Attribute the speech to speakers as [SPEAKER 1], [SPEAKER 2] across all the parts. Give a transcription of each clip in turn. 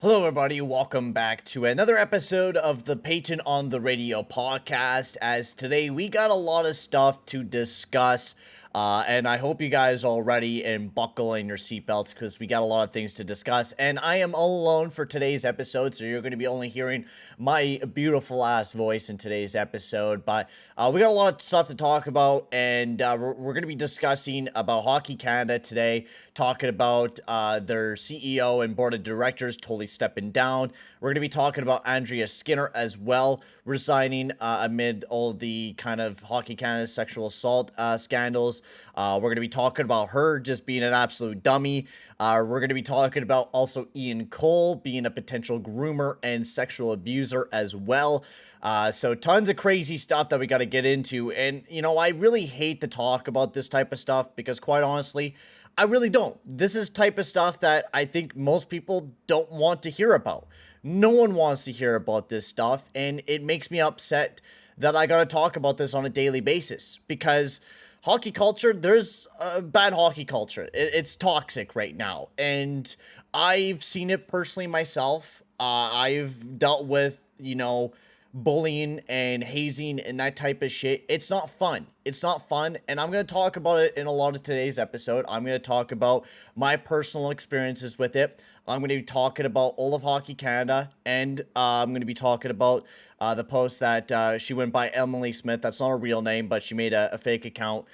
[SPEAKER 1] Hello, everybody. Welcome back to another episode of the Payton on the Radio podcast. As today we got a lot of stuff to discuss, and I hope you guys are all ready and buckle in your seatbelts because we got a lot of things to discuss. And I am all alone for today's episode, so you're going to be only hearing my beautiful ass voice in today's episode. But we got a lot of stuff to talk about, and we're going to be discussing about Hockey Canada today, talking about their CEO and board of directors totally stepping down. We're going to be talking about Andrea Skinner as well, resigning amid all the kind of Hockey Canada sexual assault scandals. We're going to be talking about her just being an absolute dummy. We're going to be talking about also Ian Cole being a potential groomer and sexual abuser as well. So tons of crazy stuff that we got to get into. And, you know, I really hate to talk about this type of stuff because, quite honestly, I really don't. This is type of stuff that I think most people don't want to hear about. No one wants to hear about this stuff, and it makes me upset that I gotta talk about this on a daily basis because hockey culture, there's a bad hockey culture. It's toxic right now, and I've seen it personally myself. I've dealt with, bullying and hazing and that type of shit. It's not fun. It's not fun. And I'm going to talk about it in a lot of today's episode. I'm going to talk about my personal experiences with it. I'm going to be talking about all of Hockey Canada. And I'm going to be talking about the post that she went by Emily Smith. That's not a real name, but she made a fake account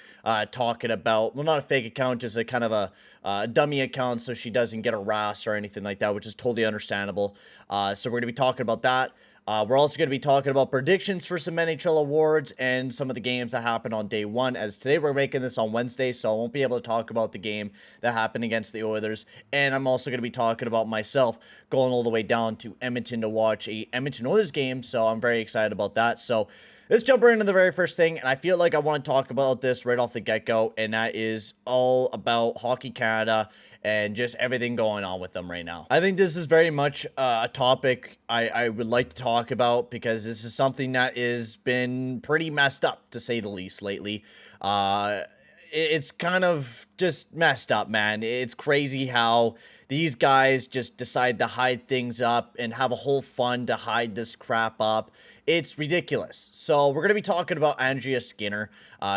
[SPEAKER 1] talking about, well, not a fake account, just a kind of a dummy account so she doesn't get harassed or anything like that, which is totally understandable. So we're going to be talking about that. We're also going to be talking about predictions for some NHL awards and some of the games that happened on day one, as today we're making this on Wednesday, so I won't be able to talk about the game that happened against the Oilers. And I'm also going to be talking about myself going all the way down to Edmonton to watch a Edmonton Oilers game, so I'm very excited about that. So let's jump right into the very first thing, and I feel like I want to talk about this right off the get-go, and that is all about Hockey Canada and just everything going on with them right now. I think this is very much a topic I would like to talk about because this is something that has been pretty messed up, to say the least, lately. It's kind of just messed up, man. It's crazy how these guys just decide to hide things up and have a whole fund to hide this crap up. It's ridiculous. So we're going to be talking about Andrea Skinner.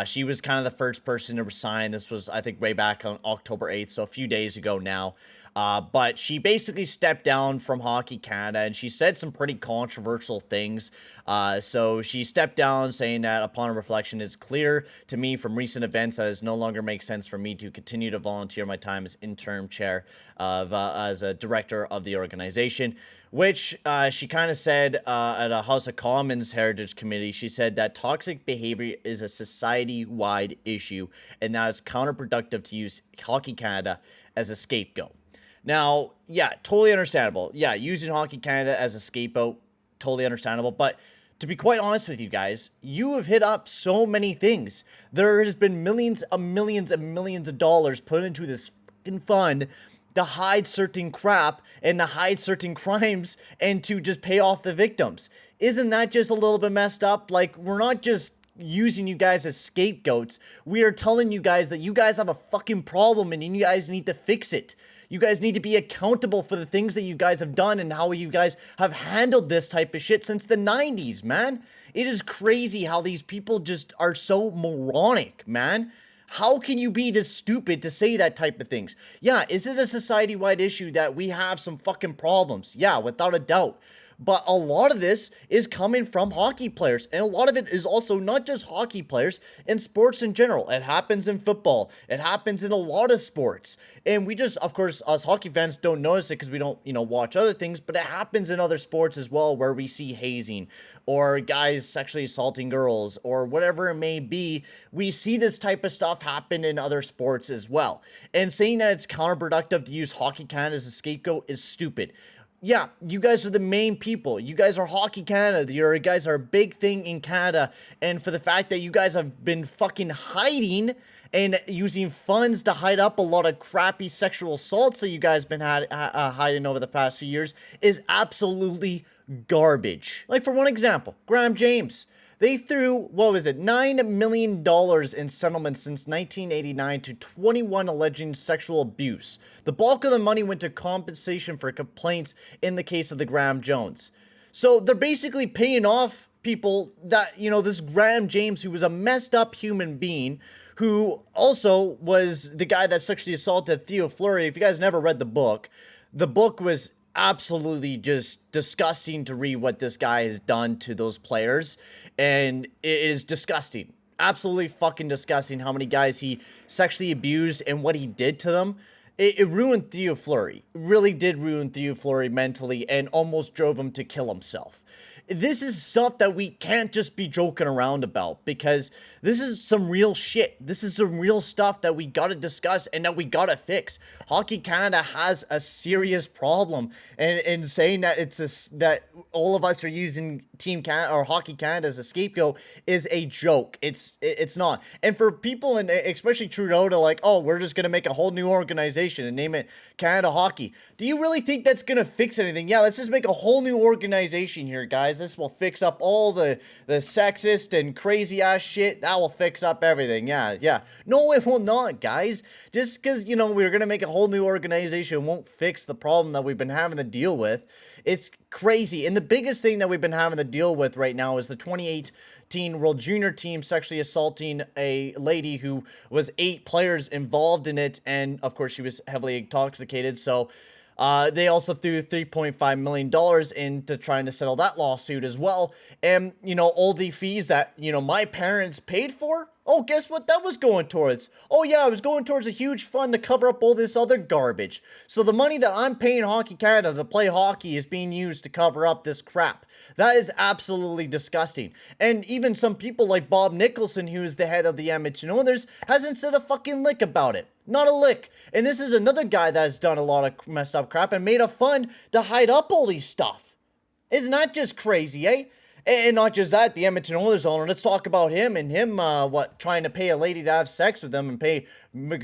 [SPEAKER 1] She was kind of the first person to resign. This was, I think, way back on October 8th, so a few days ago now. But she basically stepped down from Hockey Canada, and she said some pretty controversial things. So she stepped down, saying that upon reflection, it's clear to me from recent events that it no longer makes sense for me to continue to volunteer my time as interim chair of as a director of the organization. Which she kind of said at a House of Commons Heritage Committee. She said that toxic behavior is a society-wide issue and that it's counterproductive to use Hockey Canada as a scapegoat. Now, yeah, totally understandable. Yeah, using Hockey Canada as a scapegoat, totally understandable. But to be quite honest with you guys, you have hit up so many things. There has been millions and millions of dollars put into this fucking fund to hide certain crap and to hide certain crimes and to just pay off the victims. Isn't that just a little bit messed up? Like, we're not just using you guys as scapegoats. We are telling you guys that you guys have a fucking problem and you guys need to fix it. You guys need to be accountable for the things that you guys have done and how you guys have handled this type of shit since the 90s, man. It is crazy how these people just are so moronic, man. How can you be this stupid to say that type of things? Yeah, is it a society-wide issue that we have some fucking problems? Yeah, without a doubt. But a lot of this is coming from hockey players. And a lot of it is also not just hockey players, in sports in general. It happens in football. It happens in a lot of sports. And we just, of course, us hockey fans don't notice it because we don't, watch other things. But it happens in other sports as well where we see hazing or guys sexually assaulting girls or whatever it may be. We see this type of stuff happen in other sports as well. And saying that it's counterproductive to use Hockey Canada as a scapegoat is stupid. Yeah, you guys are the main people. You guys are Hockey Canada. You guys are a big thing in Canada. And for the fact that you guys have been fucking hiding and using funds to hide up a lot of crappy sexual assaults that you guys been hiding over the past few years is absolutely garbage. Like, for one example, Graham James. They threw, what was it, $9 million in settlements since 1989 to 21 alleging sexual abuse. The bulk of the money went to compensation for complaints in the case of the Graham Jones. So they're basically paying off people that, this Graham James, who was a messed up human being, who also was the guy that sexually assaulted Theo Fleury. If you guys never read the book was absolutely just disgusting to read what this guy has done to those players. And it is disgusting. Absolutely fucking disgusting how many guys he sexually abused and what he did to them. It ruined Theo Fleury. It really did ruin Theo Fleury mentally and almost drove him to kill himself. This is stuff that we can't just be joking around about, because this is some real shit. This is some real stuff that we gotta discuss and that we gotta fix. Hockey Canada has a serious problem, and saying that that all of us are using Team Canada or Hockey Canada as a scapegoat is a joke. It's not. And for people, and especially Trudeau, to like, oh, we're just gonna make a whole new organization and name it Canada Hockey. Do you really think that's gonna fix anything? Yeah, let's just make a whole new organization here, guys. This will fix up all the sexist and crazy ass shit. That will fix up everything. Yeah. No, it will not, guys. Just because, we're going to make a whole new organization won't fix the problem that we've been having to deal with. It's crazy. And the biggest thing that we've been having to deal with right now is the 2018 World Junior team sexually assaulting a lady who was 8 players involved in it. And of course, she was heavily intoxicated. So they also threw $3.5 million into trying to settle that lawsuit as well. And, all the fees that, my parents paid for, oh, guess what that was going towards? Oh, yeah, it was going towards a huge fund to cover up all this other garbage. So the money that I'm paying Hockey Canada to play hockey is being used to cover up this crap. That is absolutely disgusting. And even some people like Bob Nicholson, who is the head of the Edmonton Oilers, hasn't said a fucking lick about it. Not a lick. And this is another guy that has done a lot of messed up crap and made a fund to hide up all these stuff. Isn't that just crazy, eh? And not just that, the Edmonton Oilers owner, let's talk about him and him, trying to pay a lady to have sex with him and pay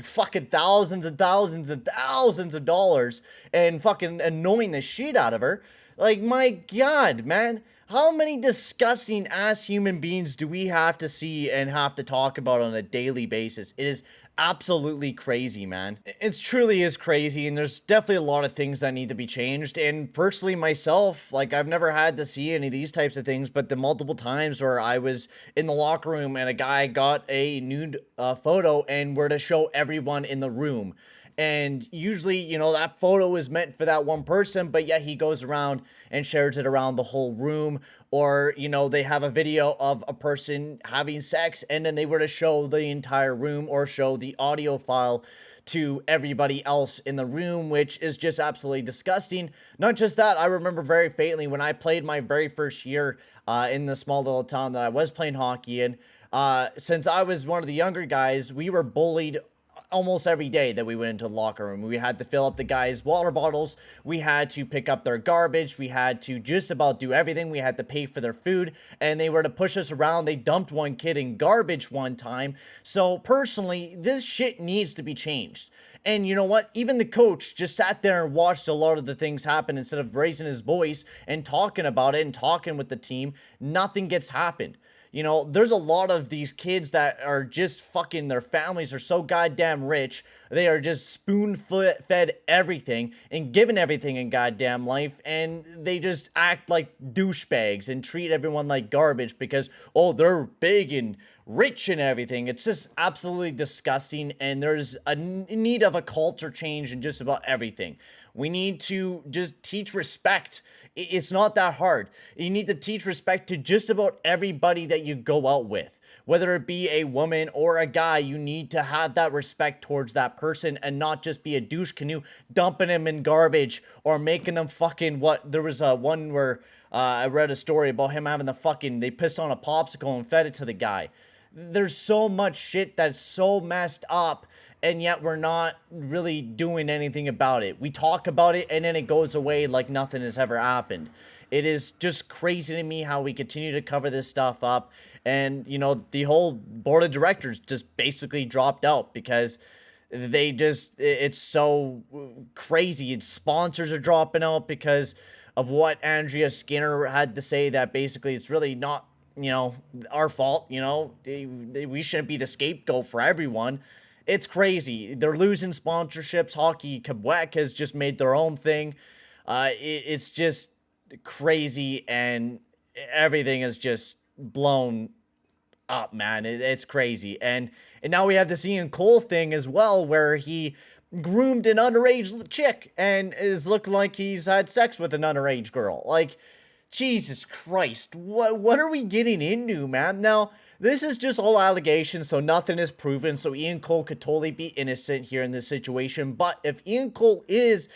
[SPEAKER 1] fucking thousands and thousands and thousands of dollars and fucking annoying the shit out of her. Like, my God, man. How many disgusting ass human beings do we have to see and have to talk about on a daily basis? It is absolutely crazy, man. It truly is crazy, and there's definitely a lot of things that need to be changed. And personally, myself, like, I've never had to see any of these types of things, but the multiple times where I was in the locker room and a guy got a nude photo and were to show everyone in the room. And usually, that photo is meant for that one person, but yet he goes around and shares it around the whole room. Or, they have a video of a person having sex and then they were to show the entire room or show the audio file to everybody else in the room, which is just absolutely disgusting. Not just that, I remember very faintly when I played my very first year in the small little town that I was playing hockey in. Since I was one of the younger guys, we were bullied almost every day that we went into the locker room. We had to fill up the guys' water bottles. We had to pick up their garbage. We had to just about do everything. We had to pay for their food, and they were to push us around. They dumped one kid in garbage one time. So personally, this shit needs to be changed. And you know what? Even the coach just sat there and watched a lot of the things happen instead of raising his voice and talking about it and talking with the team. Nothing gets happened. There's a lot of these kids that are just fucking, their families are so goddamn rich. They are just spoon-fed everything and given everything in goddamn life. And they just act like douchebags and treat everyone like garbage because, oh, they're big and rich and everything. It's just absolutely disgusting. And there's a need of a culture change in just about everything. We need to just teach respect. It's not that hard. You need to teach respect to just about everybody that you go out with. Whether it be a woman or a guy, you need to have that respect towards that person and not just be a douche canoe dumping him in garbage or making them fucking what. There was one where I read a story about him having they pissed on a popsicle and fed it to the guy. There's so much shit that's so messed up. And yet we're not really doing anything about it. We talk about it and then it goes away like nothing has ever happened. It is just crazy to me how we continue to cover this stuff up. And, the whole board of directors just basically dropped out because it's so crazy. And sponsors are dropping out because of what Andrea Skinner had to say, that basically it's really not our fault. We shouldn't be the scapegoat for everyone. It's crazy. They're losing sponsorships. Hockey Quebec has just made their own thing. It's just crazy, and everything is just blown up, man. It's crazy. And now we have this Ian Cole thing as well, where he groomed an underage chick and is looking like he's had sex with an underage girl. Like, Jesus Christ, what are we getting into, man? Now, this is just all allegations, so nothing is proven, so Ian Cole could totally be innocent here in this situation. But if Ian Cole is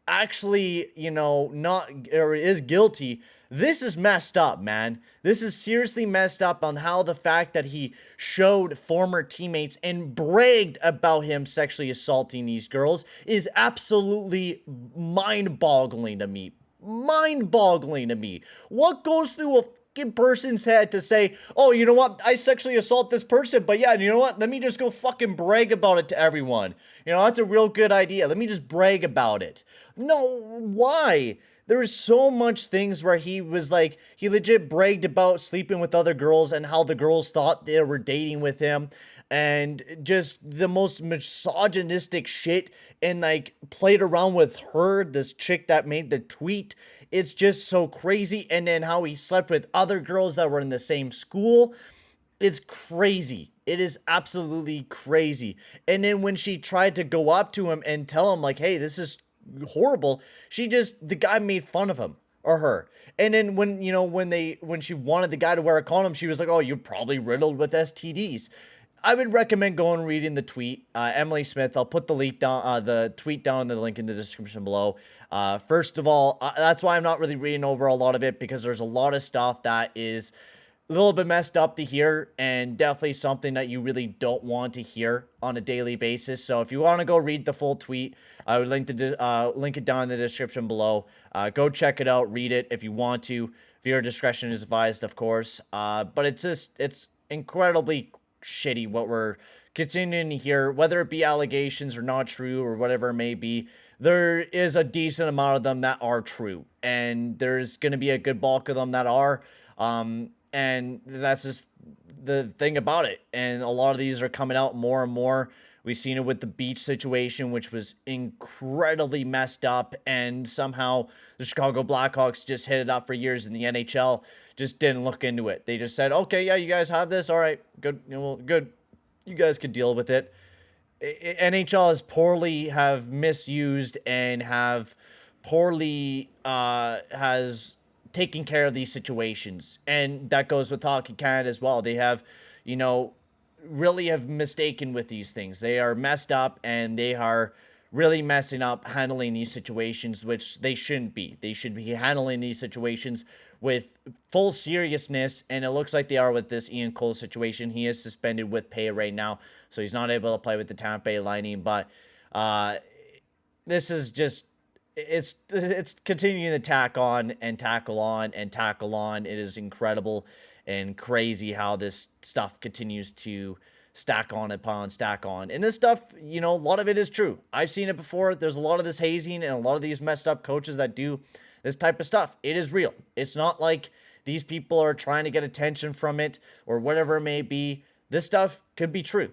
[SPEAKER 1] actually, not, or is guilty, this is messed up, man. This is seriously messed up on how the fact that he showed former teammates and bragged about him sexually assaulting these girls is absolutely mind-boggling to me. Mind-boggling to me. What goes through a fucking person's head to say, oh, you know what, I sexually assault this person, but yeah, you know what, let me just go fucking brag about it to everyone. That's a real good idea. Let me just brag about it. No, why? There was so much things where he was like, he legit bragged about sleeping with other girls and how the girls thought they were dating with him, and just the most misogynistic shit, and like played around with her, this chick that made the tweet. It's just so crazy. And then how he slept with other girls that were in the same school. It's crazy. It is absolutely crazy. And then when she tried to go up to him and tell him like, hey, this is horrible, the guy made fun of him or her. And then when she wanted the guy to wear a condom, she was like, oh, you're probably riddled with STDs. I would recommend going and reading the tweet. Emily Smith, I'll put the tweet down, the link in the description below. First of all, that's why I'm not really reading over a lot of it, because there's a lot of stuff that is a little bit messed up to hear, and definitely something that you really don't want to hear on a daily basis. So if you want to go read the full tweet, I would link it down in the description below. Go check it out, read it if you want to. Viewer discretion is advised, of course. But it's incredibly shitty what we're continuing to hear, whether it be allegations or not true or whatever it may be. There is a decent amount of them that are true, and there's going to be a good bulk of them that are. And that's just the thing about it. And a lot of these are coming out more and more. We've seen it with the beach situation, which was incredibly messed up, and somehow the Chicago Blackhawks just hit it up for years, and the NHL just didn't look into it. They just said, okay, yeah, you guys have this. All right, good. Good. You guys could deal with it. NHL have misused and have poorly has taken care of these situations. And that goes with Hockey Canada as well. They have, really have mistaken with these things. They are messed up, and they are really messing up handling these situations, which they shouldn't be. They should be handling these situations with full seriousness, and it looks like they are with this Ian Cole situation. He is suspended with pay right now, so he's not able to play with the Tampa Bay Lightning, but this is just, it's continuing to tack on and tackle on and tackle on. It is incredible and crazy how this stuff continues to stack on upon stack on. And this stuff, a lot of it is true. I've seen it before. There's a lot of this hazing and a lot of these messed up coaches that do this type of stuff. It is real. It's not like these people are trying to get attention from it or whatever it may be. This stuff could be true.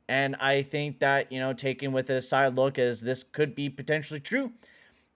[SPEAKER 1] And I think that, taking with a side look, as this could be potentially true,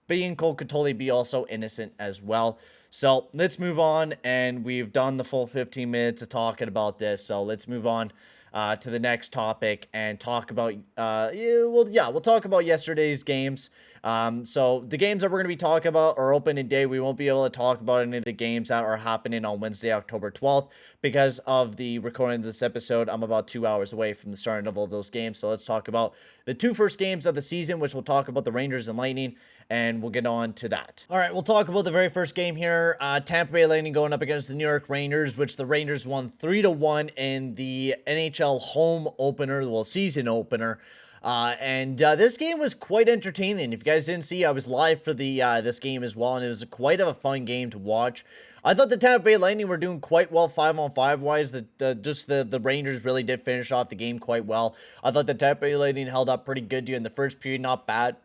[SPEAKER 1] but Ian Cole could totally be also innocent as well. So let's move on, and we've done the full 15 minutes of talking about this. So let's move on to the next topic and talk about, we'll talk about yesterday's games. So the games that we're going to be talking about are opening day. We won't be able to talk about any of the games that are happening on Wednesday, October 12th, because of the recording of this episode. I'm about 2 hours away from the starting of all those games. So let's talk about the two first games of the season, which we'll talk about the Rangers and Lightning, and we'll get on to that. All right, we'll talk about the very first game here. Tampa Bay Lightning going up against the New York Rangers, which the Rangers won 3-1 in the NHL home opener, season opener. And this game was quite entertaining. If you guys didn't see, I was live for the this game as well, and it was quite a fun game to watch. I thought the Tampa Bay Lightning were doing quite well 5-on-5 wise. The Rangers really did finish off the game quite well. I thought the Tampa Bay Lightning held up pretty good during the first period, not bad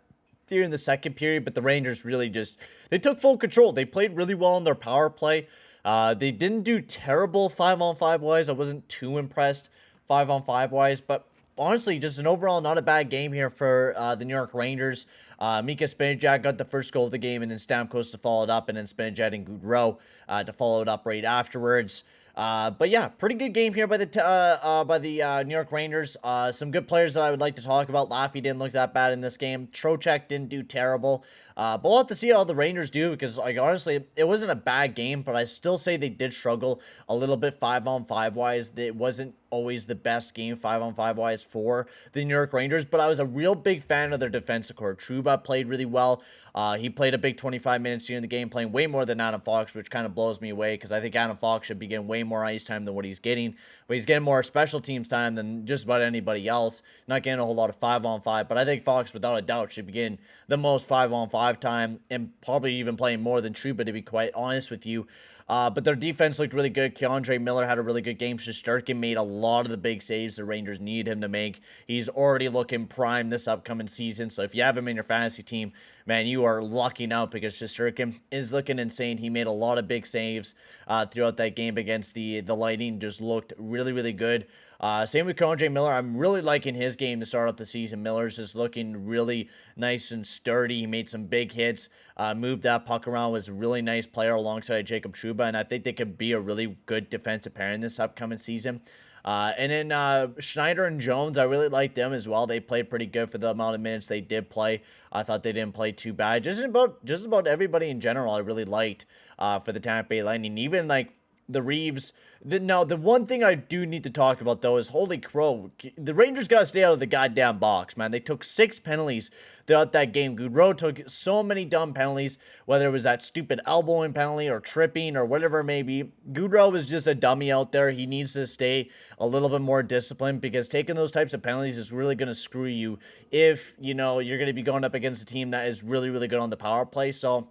[SPEAKER 1] during the second period, but the Rangers really they took full control. They played really well on their power play. They didn't do terrible 5-on-5 wise. I wasn't too impressed 5-on-5 wise, but honestly, just an overall not a bad game here for the New York Rangers. Mika Zibanejad got the first goal of the game, and then Stamkos to follow it up, and then Zibanejad and Gaudreau to follow it up right afterwards. But yeah, pretty good game here by the New York Rangers. Some good players that I would like to talk about. Laffy didn't look that bad in this game. Trocheck didn't do terrible. But we'll have to see how the Rangers do, because, like, honestly, it wasn't a bad game, but I still say they did struggle a little bit 5-on-5 wise. It wasn't always the best game 5-on-5 wise for the New York Rangers, but I was a real big fan of their defensive core. Trouba played really well. He played a big 25 minutes here in the game, playing way more than Adam Fox, which kind of blows me away, because I think Adam Fox should be getting way more ice time than what he's getting. But he's getting more special teams time than just about anybody else. Not getting a whole lot of 5-on-5, but I think Fox, without a doubt, should be getting the most 5-on-5 time, and probably even playing more than Trouba, to be quite honest with you. But their defense looked really good. Keandre Miller had a really good game. Shesterkin made a lot of the big saves the Rangers need him to make. He's already looking prime this upcoming season. So if you have him in your fantasy team, man, you are lucking out, because Shesterkin is looking insane. He made a lot of big saves throughout that game against the Lightning. Just looked really, really good. Same with Keandre Miller. I'm really liking his game to start off the season. Miller's just looking really nice and sturdy. He made some big hits, moved that puck around, was a really nice player alongside Jacob Trouba, and I think they could be a really good defensive pairing this upcoming season. And then Schneider and Jones, I really like them as well. They played pretty good for the amount of minutes they did play. I thought they didn't play too bad. Just about everybody in general I really liked for the Tampa Bay Lightning. Even like the Reeves. Now, the one thing I do need to talk about, though, is holy crow. The Rangers got to stay out of the goddamn box, man. They took 6 penalties throughout that game. Gaudreau took so many dumb penalties, whether it was that stupid elbowing penalty or tripping or whatever it may be. Gaudreau was just a dummy out there. He needs to stay a little bit more disciplined, because taking those types of penalties is really going to screw you if, you know, you're going to be going up against a team that is really, really good on the power play. So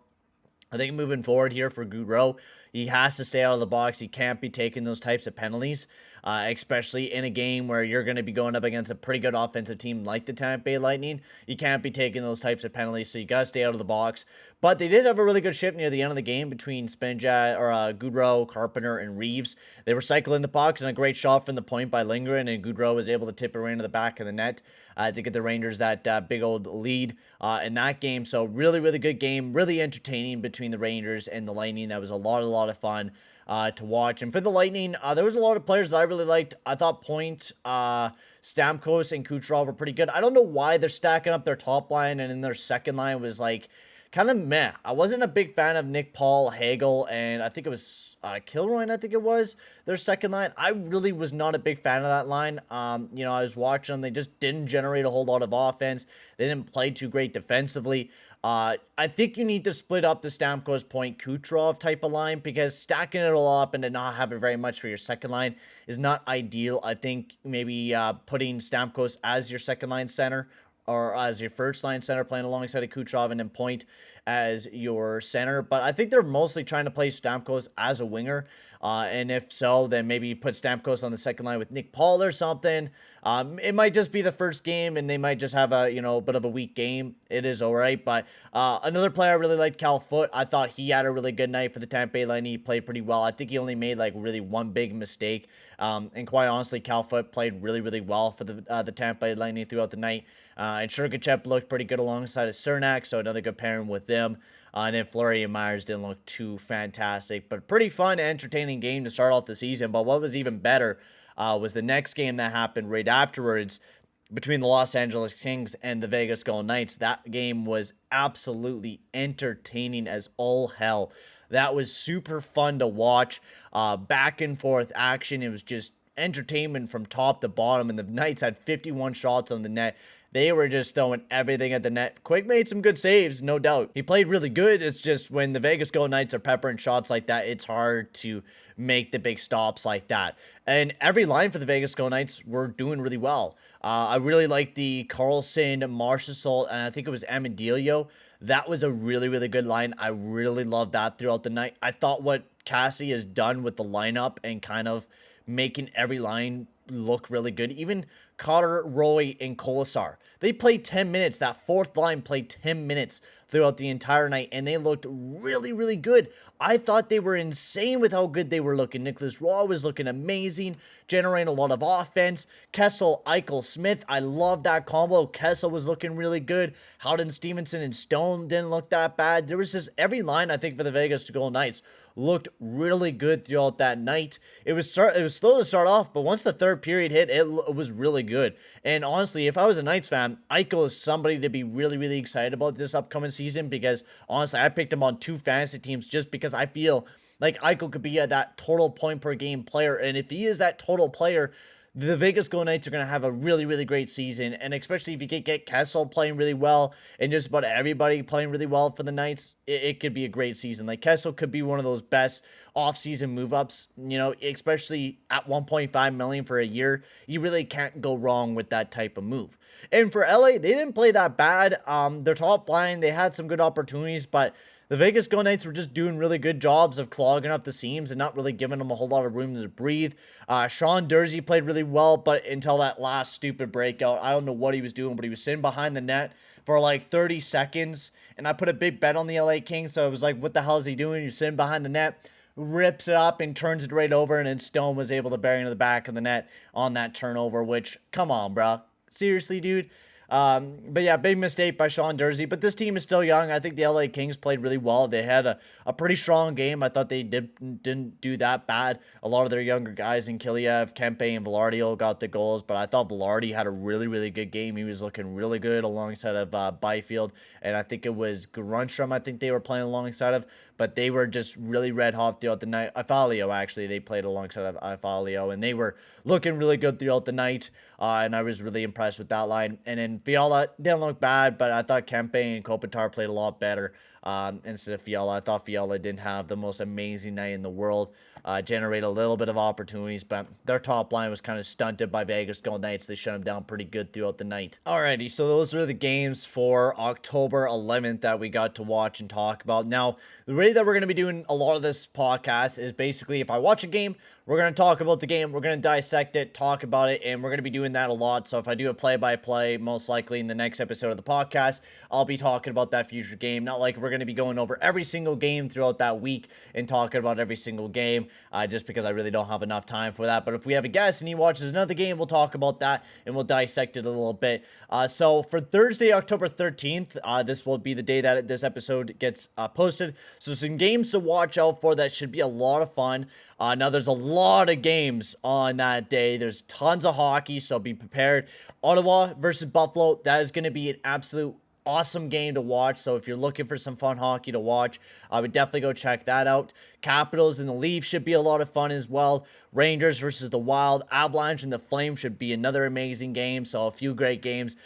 [SPEAKER 1] I think moving forward here for Gaudreau, he has to stay out of the box. He can't be taking those types of penalties, especially in a game where you're going to be going up against a pretty good offensive team like the Tampa Bay Lightning. You can't be taking those types of penalties, so you got to stay out of the box. But they did have a really good shift near the end of the game between Gaudreau, Carpenter, and Reeves. They were cycling the pucks, and a great shot from the point by Lindgren, and Gaudreau was able to tip it right into the back of the net to get the Rangers that big old lead in that game. So really, really good game, really entertaining between the Rangers and the Lightning. That was a lot of fun to watch. And for the Lightning, there was a lot of players that I really liked. I thought Point, Stamkos, and Kucherov were pretty good. I don't know why they're stacking up their top line, and then their second line was like kind of meh. I wasn't a big fan of Nick Paul, Hagel, and I think it was Kilroy, I think it was, their second line. I really was not a big fan of that line. You know, I was watching them. They just didn't generate a whole lot of offense. They didn't play too great defensively. I think you need to split up the Stamkos, Point, Kucherov type of line, because stacking it all up and to not have it very much for your second line is not ideal. I think maybe putting Stamkos as your second line center, or as your first line center, playing alongside of Kucherov, and then Point as your center. But I think they're mostly trying to play Stamkos as a winger. And if so, then maybe put Stamkos on the second line with Nick Paul or something. It might just be the first game, and they might just have a, you know, bit of a weak game. It is all right. But another player I really liked, Cal Foote. I thought he had a really good night for the Tampa Bay Lightning. He played pretty well. I think he only made like really one big mistake. And quite honestly, Cal Foote played really, really well for the Tampa Bay Lightning throughout the night. And Sergachev looked pretty good alongside of Cernak, so another good pairing with them. And then Fleury and Myers didn't look too fantastic, but pretty fun, entertaining game to start off the season. But what was even better was the next game that happened right afterwards between the Los Angeles Kings and the Vegas Golden Knights. That game was absolutely entertaining as all hell. That was super fun to watch. Back and forth action. It was just entertainment from top to bottom, and the Knights had 51 shots on the net. They were just throwing everything at the net. Quick made some good saves, no doubt. He played really good. It's just when the Vegas Golden Knights are peppering shots like that, it's hard to make the big stops like that. And every line for the Vegas Golden Knights were doing really well. I really liked the Carlson, Marchessault, and I think it was Amendelio. That was a really, really good line. I really loved that throughout the night. I thought what Cassie has done with the lineup and kind of making every line look really good. Even Cotter, Roy, and Colasar. They played 10 minutes. That fourth line played 10 minutes throughout the entire night, and they looked really, really good. I thought they were insane with how good they were looking. Nicholas Raw was looking amazing, generating a lot of offense. Kessel, Eichel, Smith, I love that combo. Kessel was looking really good. Howden, Stevenson, and Stone didn't look that bad. There was just every line, I think, for the Vegas Golden Knights looked really good throughout that night. It was slow to start off, but once the third period hit, it was really good. And honestly, if I was a Knights fan, Eichel is somebody to be really, really excited about this upcoming season, because honestly, I picked him on 2 fantasy teams just because I feel like Eichel could be that total point per game player. And if he is that total player, the Vegas Golden Knights are going to have a really, really great season. And especially if you can get Kessel playing really well and just about everybody playing really well for the Knights, it could be a great season. Like, Kessel could be one of those best off-season move-ups, you know, especially at $1.5 million for a year. You really can't go wrong with that type of move. And for LA, they didn't play that bad. Their top line, they had some good opportunities, but the Vegas Golden Knights were just doing really good jobs of clogging up the seams and not really giving them a whole lot of room to breathe. Sean Durzi played really well, but until that last stupid breakout, I don't know what he was doing, but he was sitting behind the net for like 30 seconds, and I put a big bet on the LA Kings, so I was like, what the hell is he doing? He's sitting behind the net, rips it up and turns it right over, and then Stone was able to bury into the back of the net on that turnover, which, come on, bro. Seriously, dude. But yeah, big mistake by Sean Durzi. But this team is still young. I think the LA Kings played really well. They had a pretty strong game. I thought they didn't do that bad. A lot of their younger guys in Kiliev, Kempe, and Velarde all got the goals. But I thought Velarde had a really, really good game. He was looking really good alongside of Byfield. And I think it was Grunstrom I think they were playing alongside of. But they were just really red hot throughout the night. Ifalio, actually, they played alongside of Ifalio. And they were looking really good throughout the night. And I was really impressed with that line. And then Fiala didn't look bad, but I thought Kempe and Kopitar played a lot better instead of Fiala. I thought Fiala didn't have the most amazing night in the world. Generate a little bit of opportunities, but their top line was kind of stunted by Vegas Golden Knights. They shut them down pretty good throughout the night. Alrighty, so those are the games for October 11th that we got to watch and talk about. Now, the way that we're going to be doing a lot of this podcast is basically if I watch a game, we're going to talk about the game, we're going to dissect it, talk about it, and we're going to be doing that a lot. So if I do a play-by-play, most likely in the next episode of the podcast, I'll be talking about that future game. Not like we're going to be going over every single game throughout that week and talking about every single game, just because I really don't have enough time for that. But if we have a guest and he watches another game, we'll talk about that and we'll dissect it a little bit. So for Thursday, October 13th, this will be the day that this episode gets posted. So some games to watch out for that should be a lot of fun. Now, there's a lot of games on that day. There's tons of hockey, so be prepared. Ottawa versus Buffalo, that is going to be an absolute awesome game to watch. So if you're looking for some fun hockey to watch, I would definitely go check that out. Capitals and the Leafs should be a lot of fun as well. Rangers versus the Wild, Avalanche and the Flames should be another amazing game. So a few great games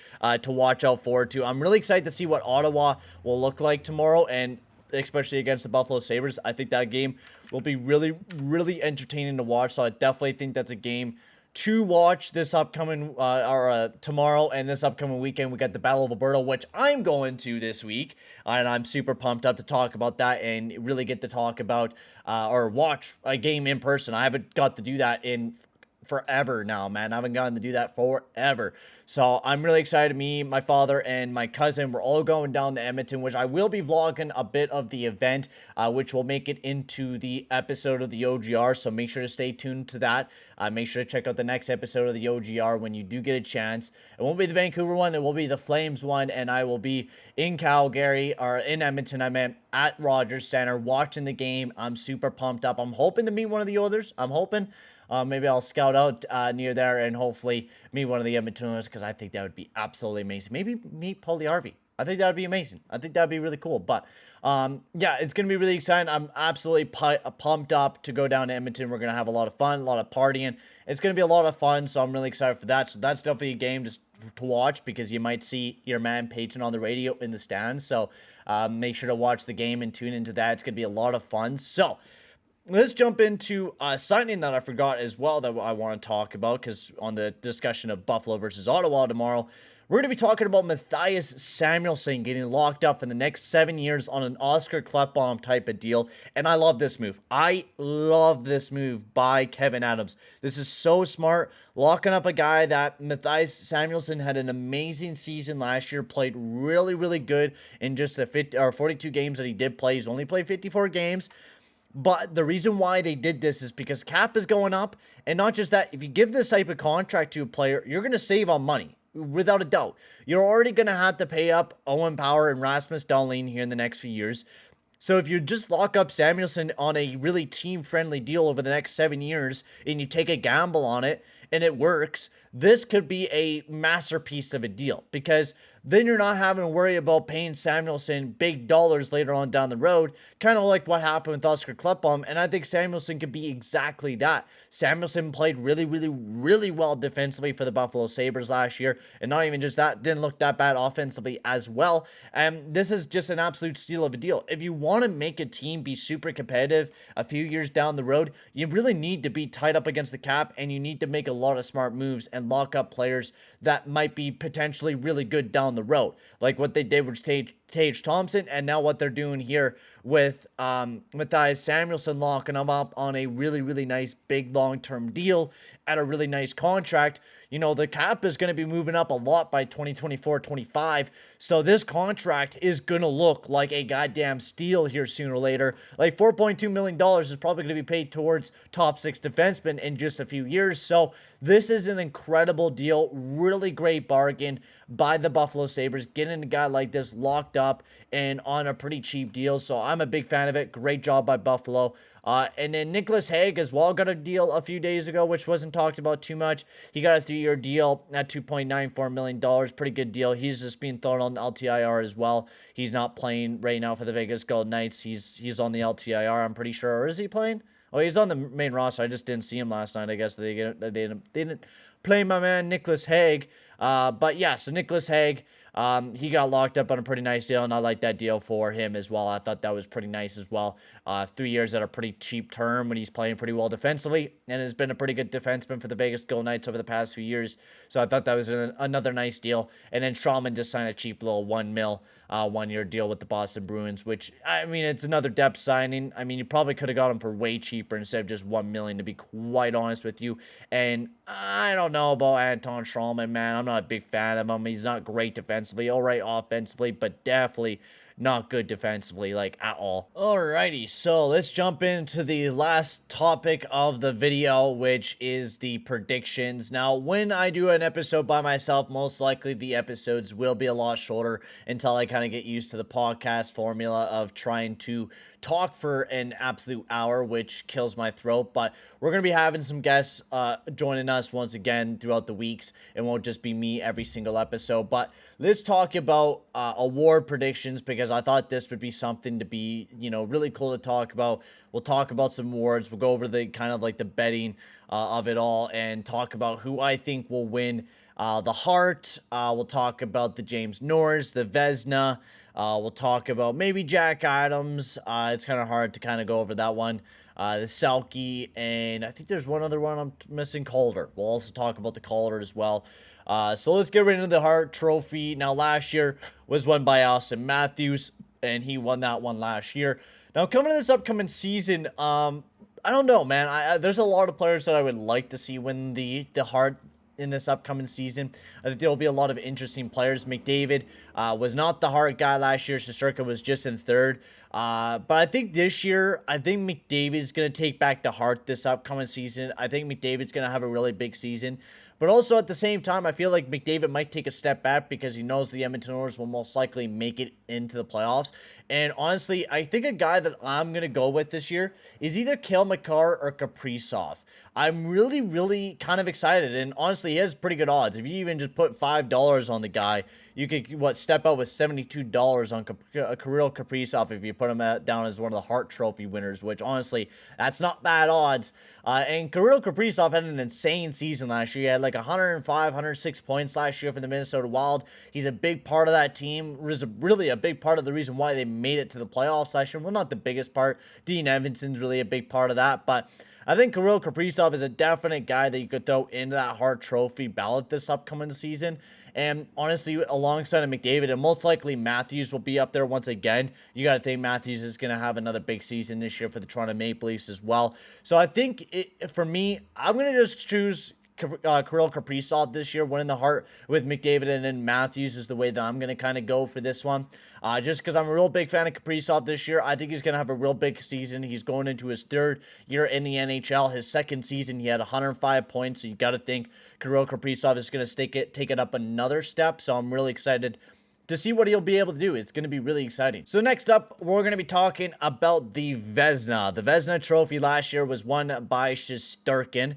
[SPEAKER 1] to watch out forward to. I'm really excited to see what Ottawa will look like tomorrow, and especially against the Buffalo Sabres. I think that game will be really, really entertaining to watch. So I definitely think that's a game to watch this upcoming, tomorrow and this upcoming weekend. We got the Battle of Alberta, which I'm going to this week. And I'm super pumped up to talk about that and really get to talk about, or watch a game in person. I haven't got to do that in forever now, man. I haven't gotten to do that forever. So I'm really excited. Me, my father, and my cousin, we're all going down to Edmonton, which I will be vlogging a bit of the event, which will make it into the episode of the OGR. So make sure to stay tuned to that. Make sure to check out the next episode of the OGR when you do get a chance. It won't be the Vancouver one. It will be the Flames one. And I will be in Calgary, or in Edmonton, I meant, at Rogers Center watching the game. I'm super pumped up. I'm hoping to meet one of the Oilers. I'm hoping. Maybe I'll scout out near there and hopefully meet one of the Edmontoners, because I think that would be absolutely amazing. Maybe meet Paulie Harvey. I think that would be amazing. I think that would be really cool. But yeah, it's going to be really exciting. I'm absolutely pumped up to go down to Edmonton. We're going to have a lot of fun, a lot of partying. It's going to be a lot of fun, so I'm really excited for that. So that's definitely a game to watch, because you might see your man Payton on the radio in the stands. So make sure to watch the game and tune into that. It's going to be a lot of fun. So let's jump into something that I forgot as well that I want to talk about, because on the discussion of Buffalo versus Ottawa tomorrow, We're going to be talking about Matthias Samuelsson getting locked up for the next 7 years on an Oscar Kleppbaum type of deal. And I love this move. I love this move by Kevin Adams. This is so smart. Locking up a guy that Matthias Samuelsson had an amazing season last year, played really, really good in just the 42 games that he did play. He's only played 54 games. But the reason why they did this is because cap is going up. And not just that, if you give this type of contract to a player, you're going to save on money. Without a doubt. You're already going to have to pay up Owen Power and Rasmus Dahlin here in the next few years. So if you just lock up Samuelsson on a really team-friendly deal over the next 7 years and you take a gamble on it and it works, this could be a masterpiece of a deal, because then you're not having to worry about paying Samuelsson big dollars later on down the road, kind of like what happened with Oscar Kleppbaum, and I think Samuelsson could be exactly that. Samuelsson played really, really, really well defensively for the Buffalo Sabres last year, and not even just that, didn't look that bad offensively as well, and this is just an absolute steal of a deal. If you want to make a team be super competitive a few years down the road, you really need to be tight up against the cap, and you need to make a lot of smart moves and lock up players that might be potentially really good down the road, like what they did with Tage Thompson, and now what they're doing here with Matthias Samuelsson, locking him up on a really, really nice big long-term deal at a really nice contract. You know, the cap is going to be moving up a lot by 2024-25, so this contract is going to look like a goddamn steal here sooner or later. Like $4.2 million is probably going to be paid towards top 6 defensemen in just a few years, so this is an incredible deal, really great bargain by the Buffalo Sabres, getting a guy like this locked up and on a pretty cheap deal, so I'm a big fan of it. Great job by Buffalo. And then Nicholas Hague as well got a deal a few days ago, which wasn't talked about too much. He got a 3-year deal at $2.94 million. Pretty good deal. He's just being thrown on LTIR as well. He's not playing right now for the Vegas Golden Knights. He's on the LTIR, I'm pretty sure. Or is he playing? Oh, he's on the main roster. I just didn't see him last night. I guess they didn't play my man Nicholas Hague. But yeah, so Nicholas Hague, he got locked up on a pretty nice deal, and I like that deal for him as well. I thought that was pretty nice as well. 3 years at a pretty cheap term when he's playing pretty well defensively, and has been a pretty good defenseman for the Vegas Golden Knights over the past few years. So I thought that was another nice deal. And then Strawman just signed a cheap little $1 million 1-year deal with the Boston Bruins, which, I mean, it's another depth signing. I mean, you probably could have got him for way cheaper instead of just $1 million, to be quite honest with you. And I don't know about Anton Strawman, man. I'm not a big fan of him. He's not great defensively, all right offensively, but definitely not good defensively, like, at all. Alrighty, so let's jump into the last topic of the video, which is the predictions. Now, when I do an episode by myself, most likely the episodes will be a lot shorter until I kind of get used to the podcast formula of trying to talk for an absolute hour, which kills my throat. But we're going to be having some guests joining us once again throughout the weeks. It won't just be me every single episode. But let's talk about award predictions, because I thought this would be something to be, you know, really cool to talk about. We'll talk about some awards. We'll go over the kind of like the betting of it all and talk about who I think will win the Hart. We'll talk about the James Norris, the Vezina. We'll talk about maybe Jack Adams. It's kind of hard to kind of go over that one. The Selke, and I think there's one other one I'm missing, Calder. We'll also talk about the Calder as well. So let's get right into the Hart Trophy. Now, last year was won by Austin Matthews, and he won that one last year. Now, coming to this upcoming season, I don't know, man. There's a lot of players that I would like to see win the Hart in this upcoming season. I think there will be a lot of interesting players. McDavid was not the Hart guy last year. Shesterkin was just in third. But I think this year, I think McDavid's going to take back the Hart this upcoming season. I think McDavid's going to have a really big season. But also at the same time, I feel like McDavid might take a step back because he knows the Edmonton Oilers will most likely make it into the playoffs. And honestly, I think a guy that I'm going to go with this year is either Cale Makar or Kaprizov. I'm really, really kind of excited. And honestly, he has pretty good odds. If you even just put $5 on the guy, you could, step out with $72 on Kirill Kaprizov if you put him down as one of the Hart Trophy winners, which honestly, that's not bad odds. And Kirill Kaprizov had an insane season last year. He had like 105, 106 points last year for the Minnesota Wild. He's a big part of that team. Was really a big part of the reason why they made it to the playoffs last year. Well, not the biggest part. Dean Evanson's really a big part of that, but I think Kirill Kaprizov is a definite guy that you could throw into that Hart Trophy ballot this upcoming season. And honestly, alongside of McDavid, and most likely Matthews will be up there once again. You got to think Matthews is going to have another big season this year for the Toronto Maple Leafs as well. So I think for me, I'm going to just choose Kirill Kaprizov this year, winning the Hart with McDavid, and then Matthews is the way that I'm going to kind of go for this one. Just because I'm a real big fan of Kaprizov this year. I think he's going to have a real big season. He's going into his third year in the NHL. His second season, he had 105 points. So you got to think Kirill Kaprizov is going to take it up another step. So I'm really excited to see what he'll be able to do. It's going to be really exciting. So next up, we're going to be talking about the Vezina. The Vezina Trophy last year was won by Shesterkin,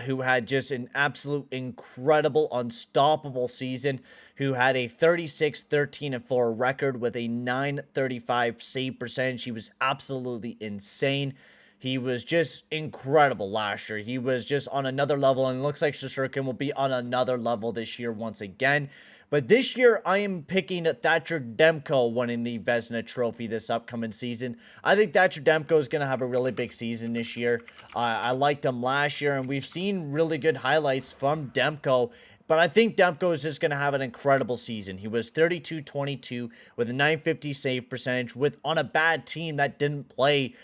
[SPEAKER 1] who had just an absolute incredible, unstoppable season, who had a 36-13-4 record with a .935 save percentage. He was absolutely insane. He was just incredible last year. He was just on another level, and it looks like Shesterkin will be on another level this year once again. But this year, I am picking Thatcher Demko winning the Vezina Trophy this upcoming season. I think Thatcher Demko is going to have a really big season this year. I liked him last year, and we've seen really good highlights from Demko. But I think Demko is just going to have an incredible season. He was 32-22 with a .950 save percentage on a bad team that didn't play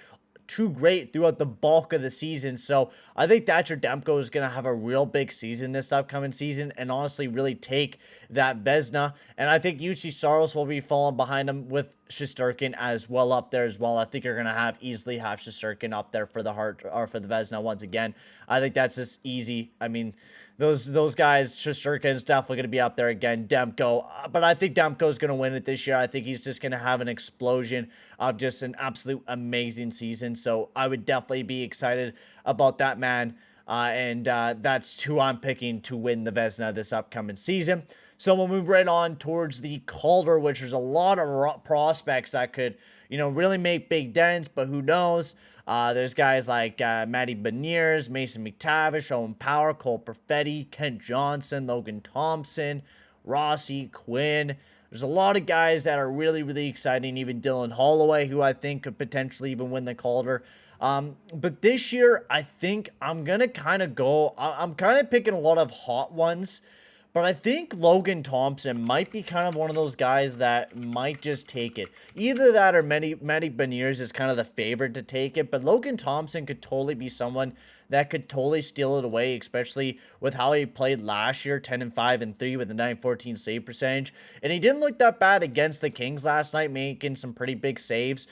[SPEAKER 1] too great throughout the bulk of the season. So I think Thatcher Demko is going to have a real big season this upcoming season and honestly really take that Vezina. And I think UC Saros will be falling behind him with Shesterkin as well up there as well. I think you're going to easily have Shesterkin up there for the Hart or for the Vezina once again. I think that's just easy. I mean, those guys, Shesterkin is definitely going to be up there again. Demko, but I think Demko is going to win it this year. I think he's just going to have an explosion of just an absolute amazing season. So I would definitely be excited about that man. And that's who I'm picking to win the Vezina this upcoming season. So we'll move right on towards the Calder, which there's a lot of prospects that could, really make big dents, but who knows? There's guys like Matty Beniers, Mason McTavish, Owen Power, Cole Perfetti, Kent Johnson, Logan Thompson, Rossi, Quinn. There's a lot of guys that are really, really exciting. Even Dylan Holloway, who I think could potentially even win the Calder. But this year, I think I'm going to kind of go, I'm kind of picking a lot of hot ones. But I think Logan Thompson might be kind of one of those guys that might just take it. Either that or Matty Beniers is kind of the favorite to take it. But Logan Thompson could totally be someone that could totally steal it away, especially with how he played last year, 10-5-3 with a .914 save percentage. And he didn't look that bad against the Kings last night, making some pretty big saves.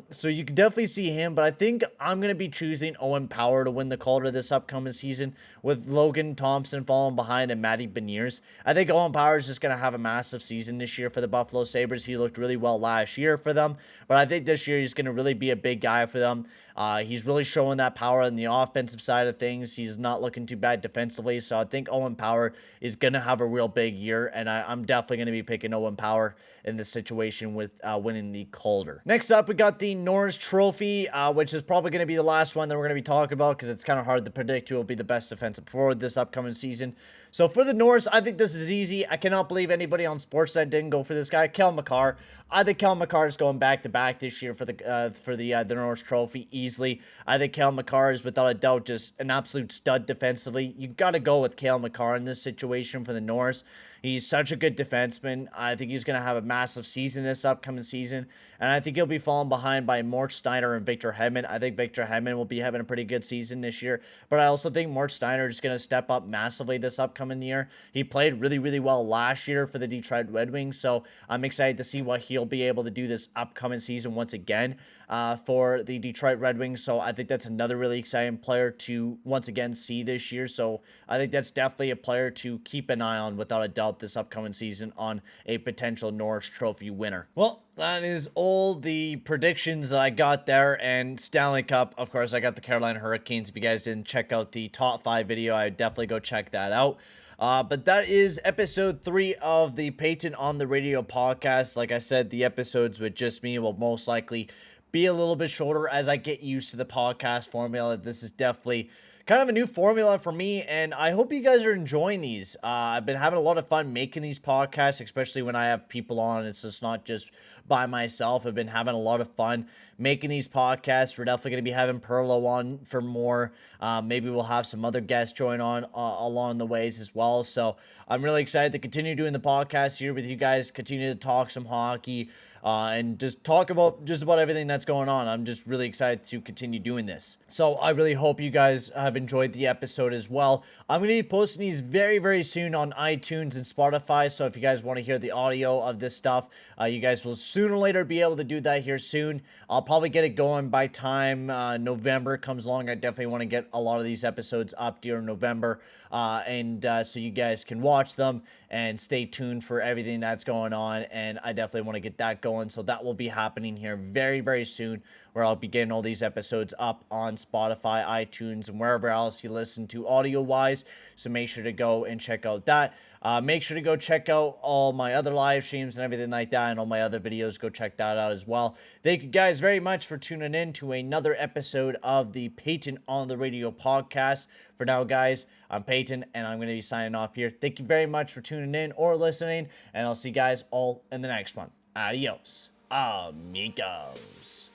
[SPEAKER 1] So you can definitely see him, but I think I'm going to be choosing Owen Power to win the Calder this upcoming season with Logan Thompson falling behind and Matty Beniers. I think Owen Power is just going to have a massive season this year for the Buffalo Sabres. He looked really well last year for them, but I think this year he's going to really be a big guy for them. He's really showing that power on the offensive side of things. He's not looking too bad defensively, so I think Owen Power is going to have a real big year, and I'm definitely going to be picking Owen Power in this situation with winning the Calder. Next up, we got the Norris Trophy, which is probably going to be the last one that we're going to be talking about because it's kind of hard to predict who will be the best defensive forward this upcoming season. So for the Norris, I think this is easy. I cannot believe anybody on Sportsnet didn't go for this guy, Kel McCarr. I think Kel McCarr is going back-to-back this year for the Norris Trophy easily. I think Kel McCarr is without a doubt just an absolute stud defensively. You got to go with Kel McCarr in this situation for the Norris. He's such a good defenseman. I think he's going to have a massive season this upcoming season. And I think he'll be falling behind by Mort Steiner and Victor Hedman. I think Victor Hedman will be having a pretty good season this year. But I also think Mort Steiner is going to step up massively this upcoming year. He played really, really well last year for the Detroit Red Wings. So I'm excited to see what he'll be able to do this upcoming season once again for the Detroit Red Wings. So I think that's another really exciting player to once again see this year. So I think that's definitely a player to keep an eye on without a doubt this upcoming season on a potential Norris Trophy winner. Well, that is all the predictions that I got there. And Stanley Cup, of course, I got the Carolina Hurricanes. If you guys didn't check out the top 5 video, I would definitely go check that out. But that is episode 3 of the Payton on the Radio podcast. Like I said, the episodes with just me will most likely be a little bit shorter as I get used to the podcast formula. This is definitely kind of a new formula for me, and I hope you guys are enjoying these. I've been having a lot of fun making these podcasts, especially when I have people on. It's just not just by myself. I've been having a lot of fun making these podcasts. We're definitely going to be having Perlo on for more. Maybe we'll have some other guests join on along the ways as well. So I'm really excited to continue doing the podcast here with you guys, continue to talk some hockey, and just talk about just about everything that's going on. I'm just really excited to continue doing this. So I really hope you guys have enjoyed the episode as well. I'm going to be posting these very, very soon on iTunes and Spotify. So if you guys want to hear the audio of this stuff, you guys will sooner or later be able to do that here soon. I'll probably get it going by time November comes along. I definitely want to get a lot of these episodes up during November. So you guys can watch them and stay tuned for everything that's going on. And I definitely want to get that going. So that will be happening here very, very soon, where I'll be getting all these episodes up on Spotify, iTunes, and wherever else you listen to audio-wise. So make sure to go and check out that. Make sure to go check out all my other live streams and everything like that, and all my other videos. Go check that out as well. Thank you guys very much for tuning in to another episode of the Payton on the Radio podcast. For now, guys, I'm Payton, and I'm going to be signing off here. Thank you very much for tuning in or listening, and I'll see you guys all in the next one. Adios, amigos.